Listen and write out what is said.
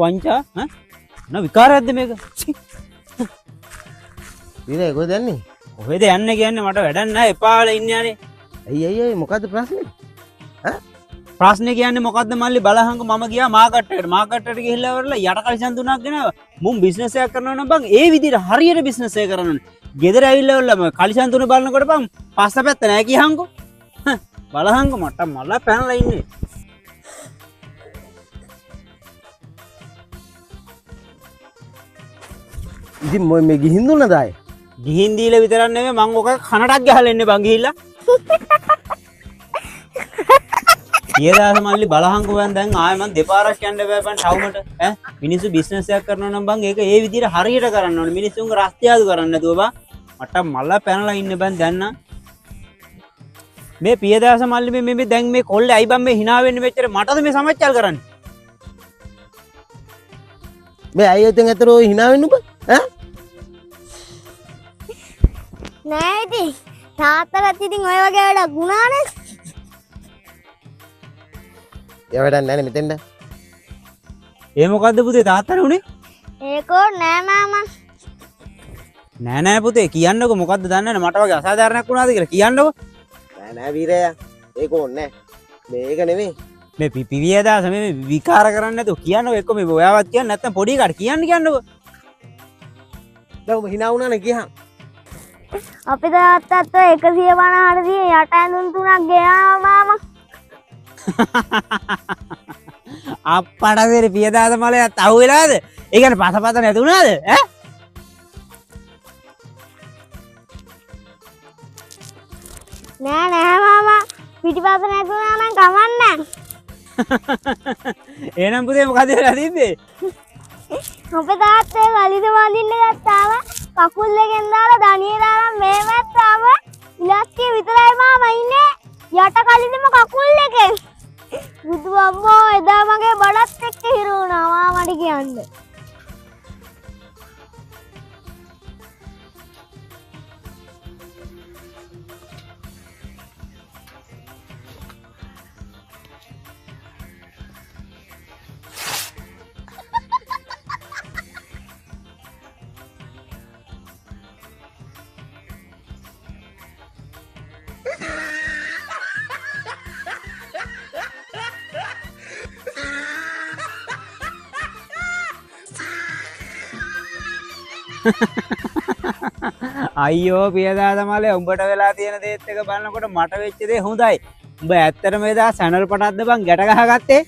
වංචා න විකාරයක්ද මේක? ඉතින් කොහෙද යන්නේ? කොහෙද යන්නේ කියන්නේ මට වැඩක් නැහැ එපා වෙලා ඉන්නේ යන්නේ. අයියයි මොකද්ද ප්‍රශ්නේ? ප්‍රශ්නේ කියන්නේ මොකද්ද මල්ලි බලහංග මම ගියා මාකට්ටේට ගිහිල්ලා වරලා යට කලිසම් තුනක් ගෙනාවා. මුන් බිස්නස් එකක් කරනවා නම් බං ඒ විදිහට හරියට බිස්නස් එක කරන්න ඕනේ. ගෙදර ඇවිල්ලා වරලා කලිසම් තුන බලනකොට බං පස්සපැත්ත නැහැ කියහන්කෝ. බලහංග මට මල්ලා පැනලා ඉන්නේ. ඉතින් මේ ගිහින් දුන්නද ආයේ? ගිහින් දීලා විතරක් නෙමෙයි මං ඔක කනටක් ගහලා ඉන්නේ බං ගිහිල්ලා. ඊයදාස මල්ලි බලහංකෝ බං දැන් ආයෙ මං දෙපාරක් යන්න බෑ බං ටවුමට ඈ මිනිස්සු බිස්නස් එකක් කරනවා නම් බං ඒක ඒ විදිහට හරියට කරන්න ඕනේ මිනිස්සුන්ගේ රස්තියාදු කරන්න නැතුව බං මට මල්ලා පැනලා ඉන්න බං දැන් නම් මේ පියදාස මල්ලි මේ දැන් මේ කොල්ලේ අයි බං මේ hina වෙන්නේ මෙච්චර මටද මේ සමච්චල් කරන්නේ මේ අයියෝ ඇතර ඔය hina වෙන්න බං ඈ නෑ ඉතින් තාත්තලත් ඉතින් ඔය වගේ වැඩක් වුණානේ ඒ වැඩක් නැහැ මෙතෙන්ද ඒ මොකද්ද පුතේ තාත්තට උනේ ඒකෝ නෑ මාමා නෑ පුතේ කියන්නකෝ මොකද්ද දන්නේ නැහැ මට වගේ අසාධාරණයක් වුණාද කියලා කියන්නකෝ නෑ වීරයා ඒක ඕනේ නෑ මේක නෙමෙයි මේ පිවියදාස මේ විකාර කරන්නේ නැතුව කියන්නකෝ එක්ක මේ ඔයාවත් කියන්නේ නැත්නම් පොඩි කාට කියන්නකෝ දැන් ඔබ hina වුණානේ කියහන් අපි තාත්තත් 150ට දී යට ඇඳුම් තුනක් ගෙනාවා මාමා අප්පට වෙර පියදාස මලයක් අහු වෙලාද? ඒ කියන්නේ පසපත නැතුණාද? ඈ? නෑ මාමා පිටිපස්ස නැතුණා නම් කමන්නේ එහෙනම් පුතේ මොකද වෙලා තිබ්බේ? අපේ තාත්තේ වලිද වඳින්න ගත්තාම කකුල් දෙකෙන් දාලා දණියේ දාලා මේවත් ආව ඉලක්කේ විතරයි මාමා ඉන්නේ යට කලින්ම කකුල් දෙකෙන් බුදු අම්මෝ එදා මගේ බඩත් එක්ක හිරු වුණා මාමට කියන්නේ අයියෝ පියදාස මලේ උඹට වෙලා තියෙන දේත් එක බලනකොට මට වෙච්ච දේ හොඳයි. උඹ ඇත්තටම එදා සැනල් පටක්ද බං ගැට ගහගත්තේ?